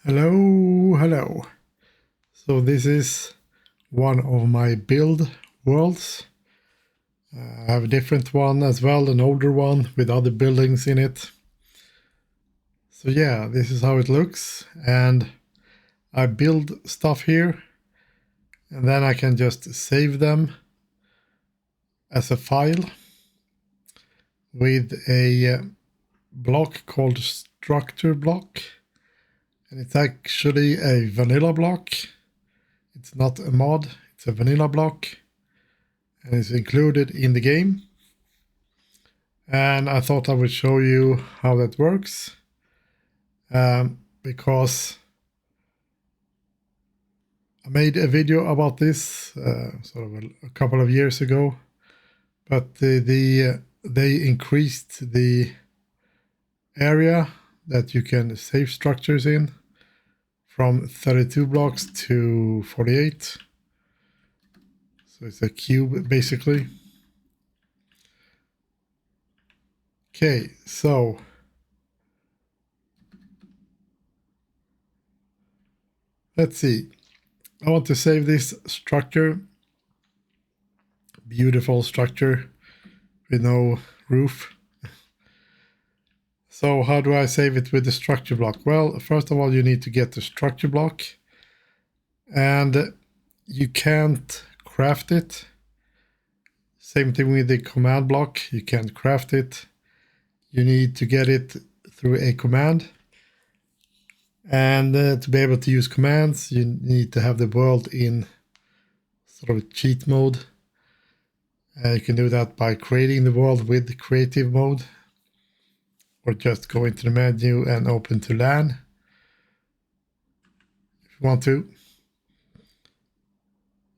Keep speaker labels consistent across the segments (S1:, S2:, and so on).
S1: Hello. So this is one of my build worlds. I have a different one as well, an older one with other buildings in it. So yeah, this is how it looks, and I build stuff here, and then I can just save them as a file with a block called structure block. And it's actually a vanilla block. It's not a mod, it's a vanilla block. And it's included in the game. And I thought I would show you how that works. Because I made a video about this sort of a couple of years ago. But they increased the area that you can save structures in from 32 blocks to 48. So it's a cube basically. Okay, so let's see. I want to save this structure. Beautiful structure with no roof. So how do I save it with the structure block? Well, first of all, you need to get the structure block, and you can't craft it. Same thing with the command block. You can't craft it. You need to get it through a command. And to be able to use commands, you need to have the world in sort of cheat mode. You can do that by creating the world with the creative mode, or just go into the menu and open to LAN if you want to.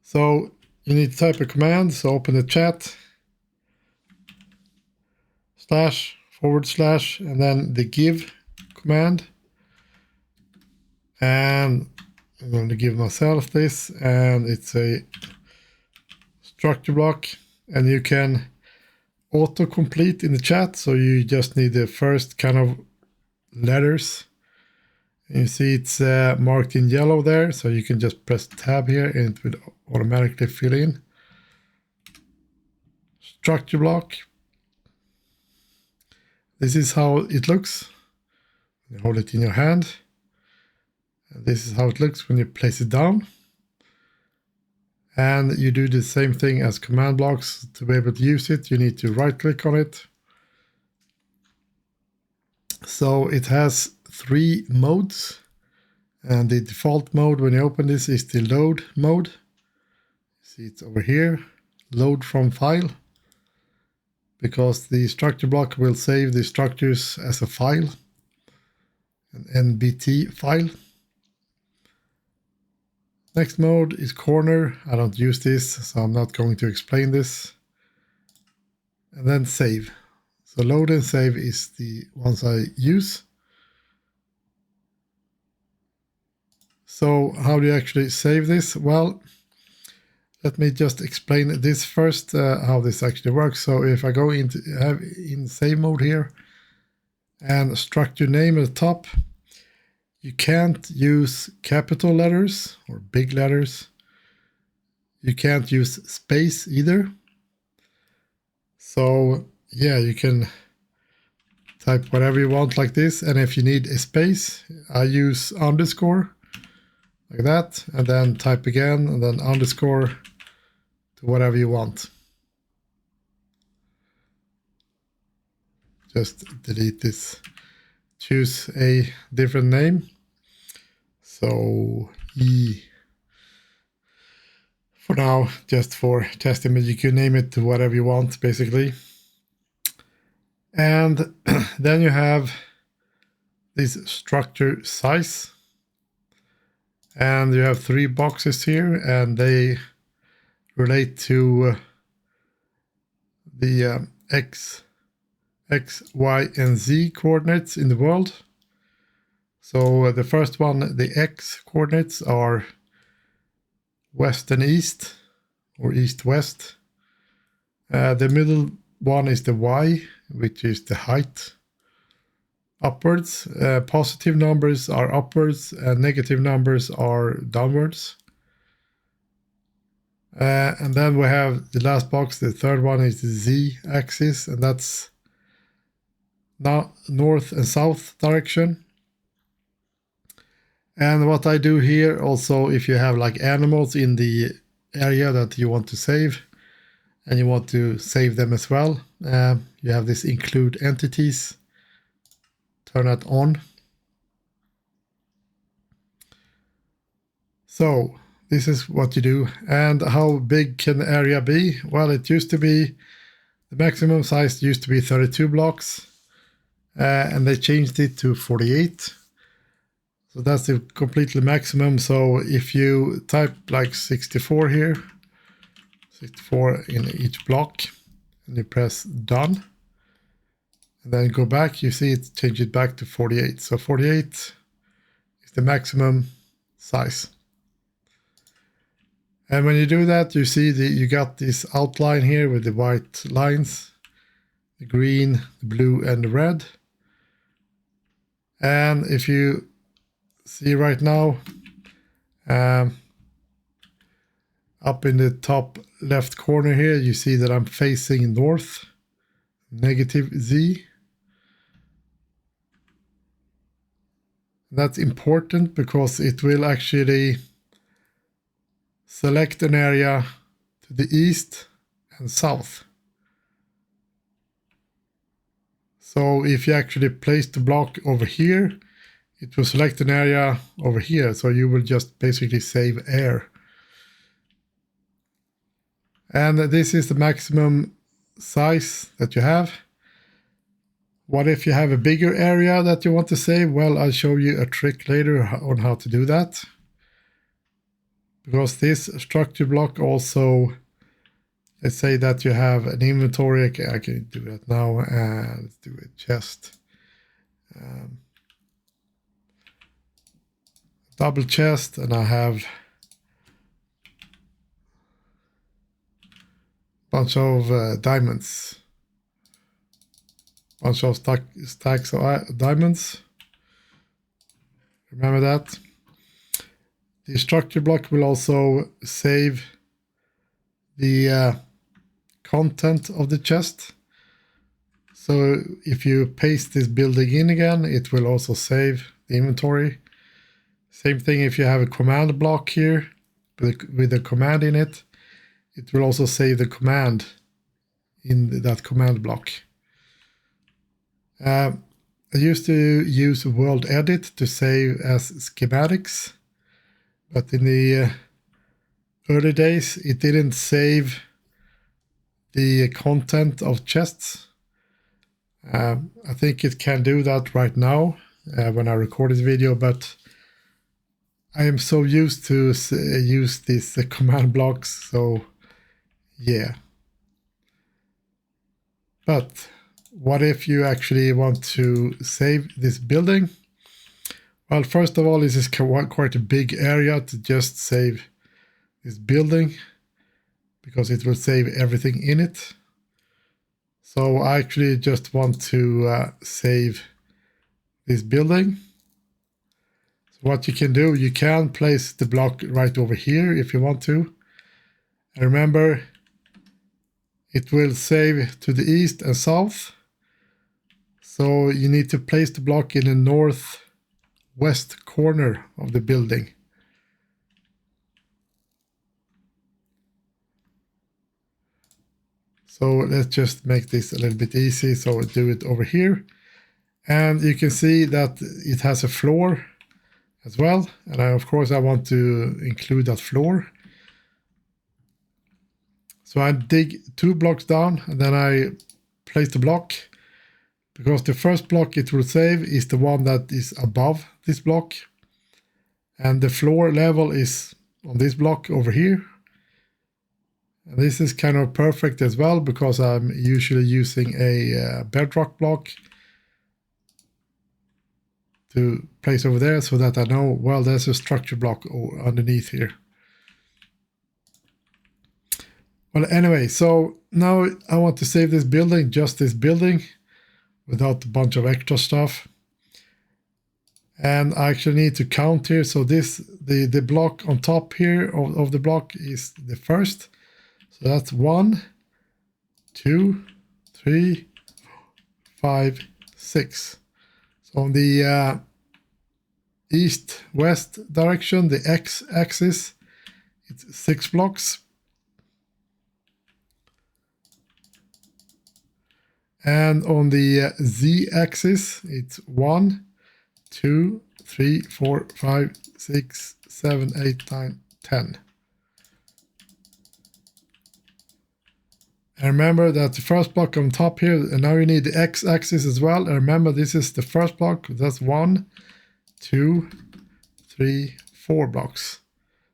S1: So you need to type a command. So open the chat, / / and then the give command. And I'm going to give myself this, and it's a structure block, and you can autocomplete in the chat. So you just need the first kind of letters. And you see it's marked in yellow there, so you can just press tab here and it will automatically fill in. Structure block. This is how it looks. You hold it in your hand. This is how it looks when you place it down. And you do the same thing as command blocks. To be able to use it, you need to right click on it. So it has 3 modes. And the default mode when you open this is the load mode. See, it's over here, load from file. Because the structure block will save the structures as a file, an NBT file. Next mode is corner. I don't use this, so I'm not going to explain this. And then save. So load and save is the ones I use. So how do you actually save this? Well, let me just explain this first, how this actually works. So if I go into in save mode here and structure name at the top, you can't use capital letters or big letters. You can't use space either. So yeah, you can type whatever you want like this. And if you need a space, I use underscore like that, and then type again, and then underscore to whatever you want. Just delete this. Choose a different name. So E for now, just for testing, but you can name it to whatever you want basically. And then you have this structure size, and you have 3 boxes here, and they relate to the X, Y, and Z coordinates in the world. So the first one, the X coordinates are west and east, or east-west. The middle one is the Y, which is the height. upwards. Positive numbers are upwards and negative numbers are downwards. And then we have the last box. The third one is the Z-axis, and that's now north and south direction. And what I do here also, if you have like animals in the area that you want to save and you want to save them as well, you have this include entities. Turn that on. So this is what you do. And how big can the area be? Well, it used to be, the maximum size used to be 32 blocks. And they changed it to 48. So that's the completely maximum. So if you type like 64 here, 64 in each block, and you press done, and then go back, you see it change it back to 48. So 48 is the maximum size. And when you do that, you see you got this outline here with the white lines, the green, the blue, and the red. And if you see right now, up in the top left corner here, you see that I'm facing north, negative Z. That's important because it will actually select an area to the east and south. So if you actually place the block over here, it will select an area over here. So you will just basically save air. And this is the maximum size that you have. What if you have a bigger area that you want to save? Well, I'll show you a trick later on how to do that. Because this structure block also, let's say that you have an inventory. Okay, I can do that now. Let's do a chest. Double chest, and I have a bunch of diamonds. Bunch of stacks of diamonds. Remember that. The structure block will also save the content of the chest. So if you paste this building in again, it will also save the inventory. Same thing if you have a command block here with a command in it, it will also save the command in that command block. I used to use World Edit to save as schematics, but in the early days it didn't save the content of chests. I think it can do that right now when I record this video, but I am so used to use these command blocks, so yeah. But what if you actually want to save this building? Well, first of all, this is quite a big area to just save this building, because it will save everything in it. So I actually just want to save this building. So what you can do, you can place the block right over here if you want to. And remember, it will save to the east and south. So you need to place the block in the northwest corner of the building. So let's just make this a little bit easy. So we'll do it over here. And you can see that it has a floor as well. And of course I want to include that floor. So I dig 2 blocks down and then I place the block, because the first block it will save is the one that is above this block. And the floor level is on this block over here. And this is kind of perfect as well, because I'm usually using a bedrock block to place over there, so that I know, well, there's a structure block underneath here. Well, anyway, so now I want to save this building, just this building, without a bunch of extra stuff. And I actually need to count here. So this the block on top here of the block is the first. So that's 1, 2, 3, 5, 6. So on the east-west direction, the x-axis, it's 6 blocks. And on the z-axis, it's 1, 2, 3, 4, 5, 6, 7, 8, 9, 10. And remember that the first block on top here, and now you need the x-axis as well. And remember, this is the first block. That's 1, 2, 3, 4 blocks.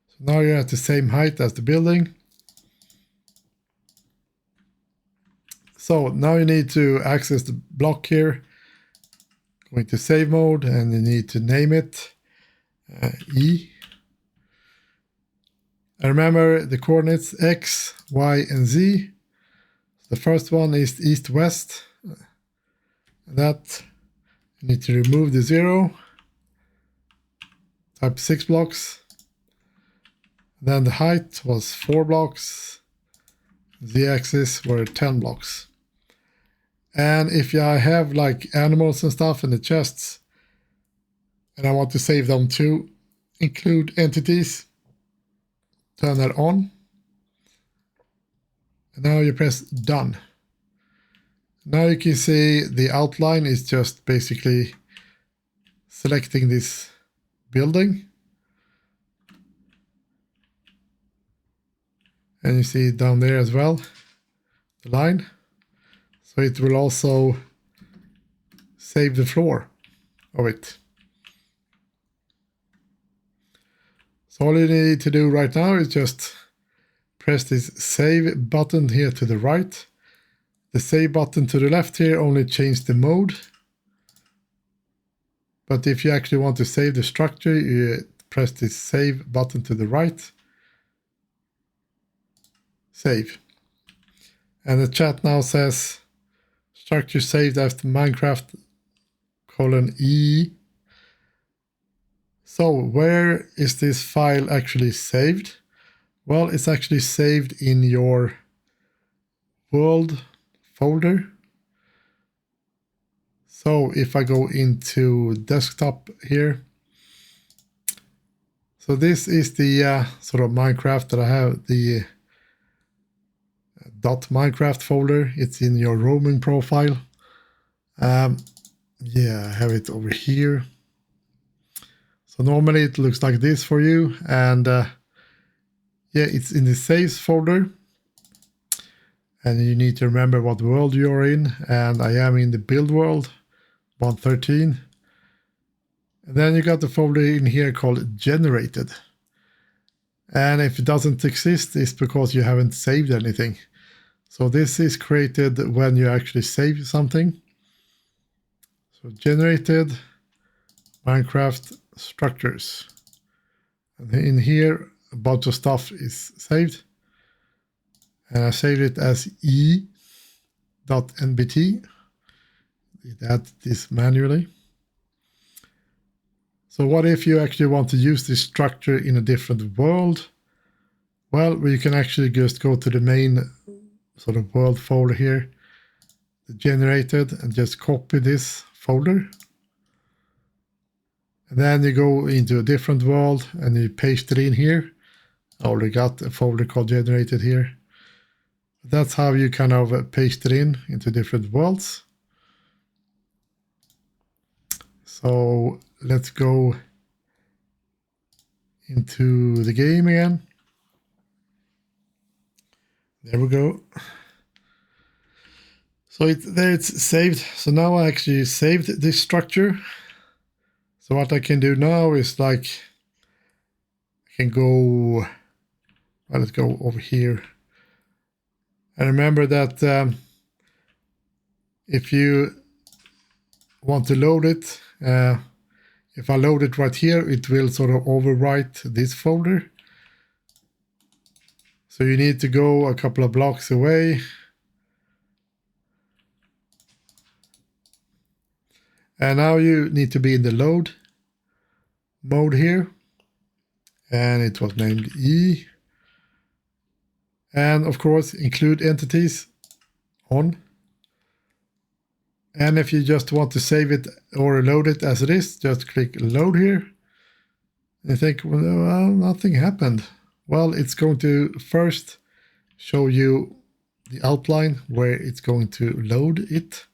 S1: So now you're at the same height as the building. So now you need to access the block here. Going to save mode, and you need to name it E. And remember the coordinates X, Y, and Z. The first one is east-west. That you need to remove the 0. Type 6 blocks. Then the height was 4 blocks. The axis were 10 blocks. And if I have like animals and stuff in the chests, and I want to save them to include entities, turn that on. And now you press done. Now you can see the outline is just basically selecting this building. And you see it down there as well, the line. So it will also save the floor of it. So all you need to do right now is just press this save button here to the right. The save button to the left here only changes the mode. But if you actually want to save the structure, you press this save button to the right. Save. And the chat now says structure saved after Minecraft:E. So where is this file actually saved? Well, it's actually saved in your world folder. So if I go into desktop here, so this is the sort of Minecraft that I have, the .minecraft folder. It's in your roaming profile. Yeah, I have it over here. So normally it looks like this for you, and yeah, it's in the saves folder. And you need to remember what world you're in, and I am in the build world 113. And then you got the folder in here called generated. And if it doesn't exist, it's because you haven't saved anything. So this is created when you actually save something. So generated Minecraft structures. And in here, a bunch of stuff is saved. And I saved it as e.nbt. Add this manually. So what if you actually want to use this structure in a different world? Well, you can actually just go to the main sort of world folder here, the generated, and just copy this folder. And then you go into a different world and you paste it in here. I already got a folder called generated here. That's how you kind of paste it into different worlds. So let's go into the game again. There we go. So there it's saved. So now I actually saved this structure. So what I can do now is like, I can go, well, let's go over here. And remember that if you want to load it, if I load it right here, it will sort of overwrite this folder. So you need to go a couple of blocks away. And now you need to be in the load. mode here, and it was named E. And of course, include entities on. And if you just want to save it or load it as it is, just click load here. You think, well, nothing happened. Well, it's going to first show you the outline where it's going to load it.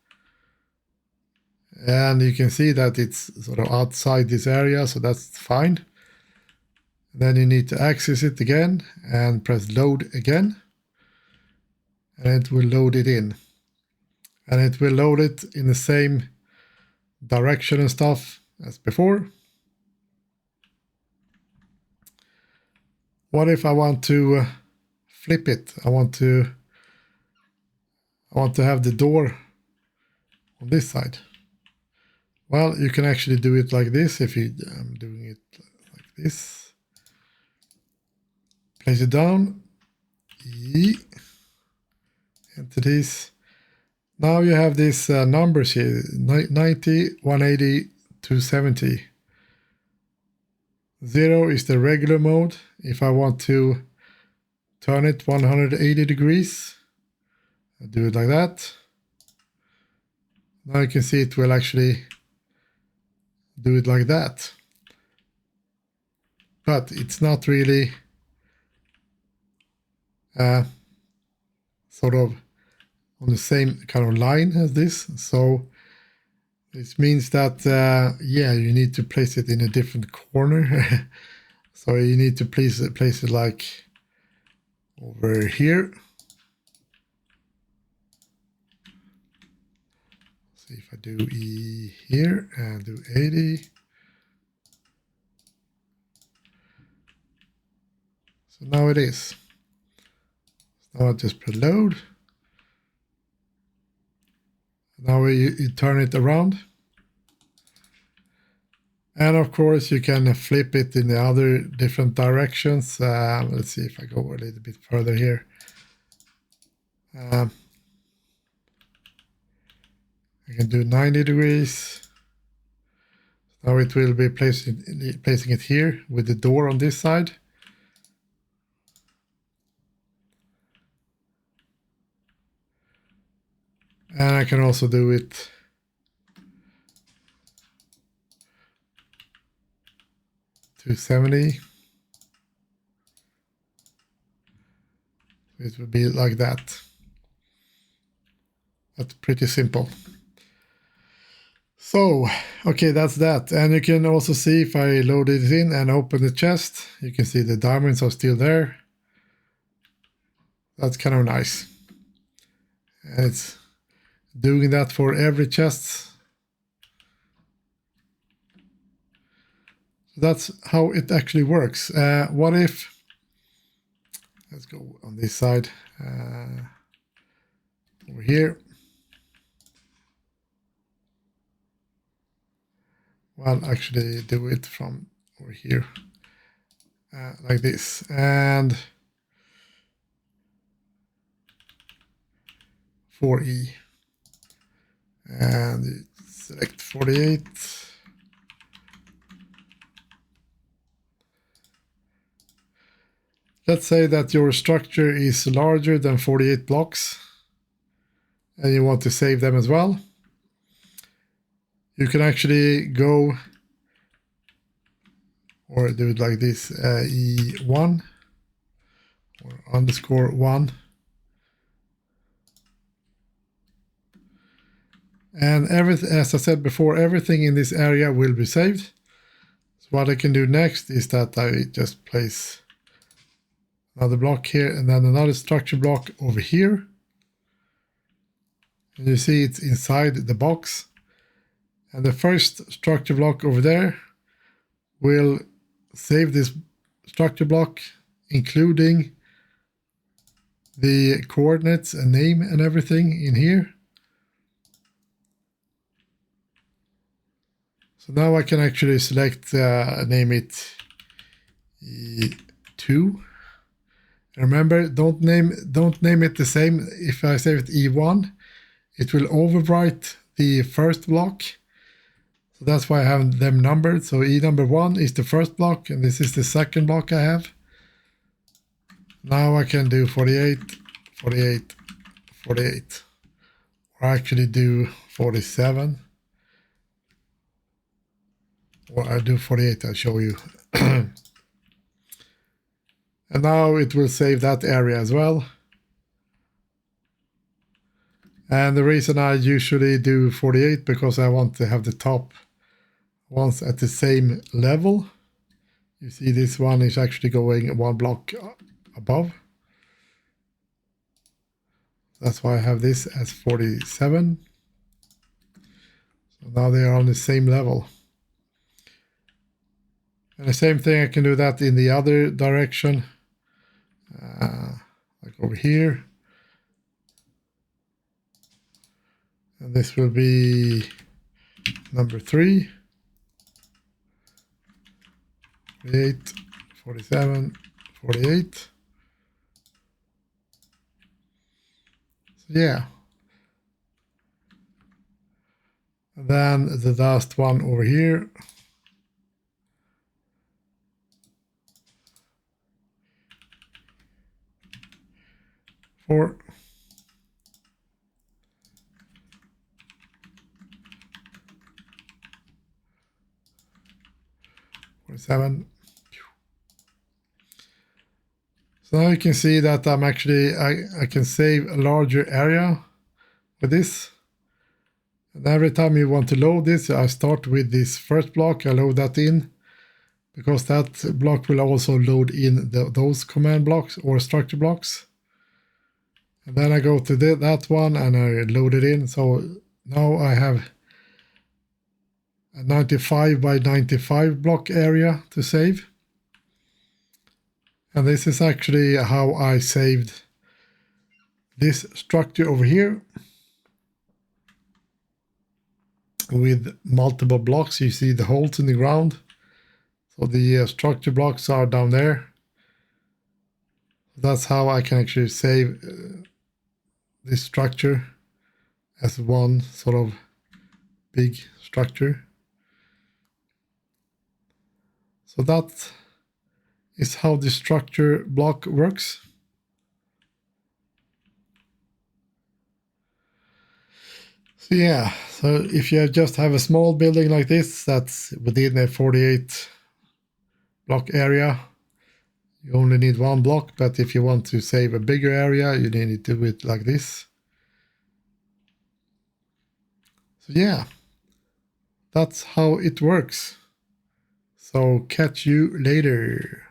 S1: And you can see that it's sort of outside this area, so that's fine. Then you need to access it again and press load again. And it will load it in. And it will load it in the same direction and stuff as before. What if I want to flip it? I want to have the door on this side. Well, you can actually do it like this. If I'm doing it like this. Place it down. E. Entities. Now you have these numbers here, 90, 180, 270. 0 is the regular mode. If I want to turn it 180 degrees, I do it like that. Now you can see it will actually do it like that. But it's not really sort of on the same kind of line as this. So this means that, yeah, you need to place it in a different corner. So you need to place it like over here. See if I do E here and do 80. So now it is. So now I just press load. Now you turn it around. And of course you can flip it in the other different directions. Let's see if I go a little bit further here. I can do 90 degrees. Now it will be placing it here with the door on this side. And I can also do it to 70. It would be like that. That's pretty simple. So, okay, that's that. And you can also see if I load it in and open the chest, you can see the diamonds are still there. That's kind of nice. And it's doing that for every chest. So that's how it actually works. What if, let's go on this side, over here. Well, actually do it from over here, like this. And 4E. And select 48. Let's say that your structure is larger than 48 blocks and you want to save them as well. You can actually go or do it like this, E1 or _1. And everything, as I said before, everything in this area will be saved. So what I can do next is that I just place another block here and then another structure block over here. And you see it's inside the box. And the first structure block over there will save this structure block, including the coordinates and name and everything in here. So now I can actually select, name it E2. Remember, don't name it the same. If I save it E1, it will overwrite the first block. So that's why I have them numbered. So E number 1 is the first block, and this is the second block I have. Now I can do 48, 48, 48. Or actually do 47. Or I do 48, I'll show you. And now it will save that area as well. And the reason I usually do 48 because I want to have the top ones at the same level. You see this one is actually going one block above. That's why I have this as 47. So now they are on the same level. And the same thing, I can do that in the other direction. Like over here. And this will be number 3. 48, 47, 48. So yeah. And then the last one over here. Four. 47. So now you can see that I'm actually, I can save a larger area with this. And every time you want to load this, I start with this first block, I load that in, because that block will also load in those command blocks or structure blocks. And then I go to that one and I load it in. So now I have a 95 by 95 block area to save. And this is actually how I saved this structure over here with multiple blocks. You see the holes in the ground. So the structure blocks are down there. That's how I can actually save this structure as one sort of big structure. So that is how the structure block works. So yeah, so if you just have a small building like this that's within a 48 block area, you only need one block, but if you want to save a bigger area, you need to do it like this. So yeah, that's how it works. So catch you later.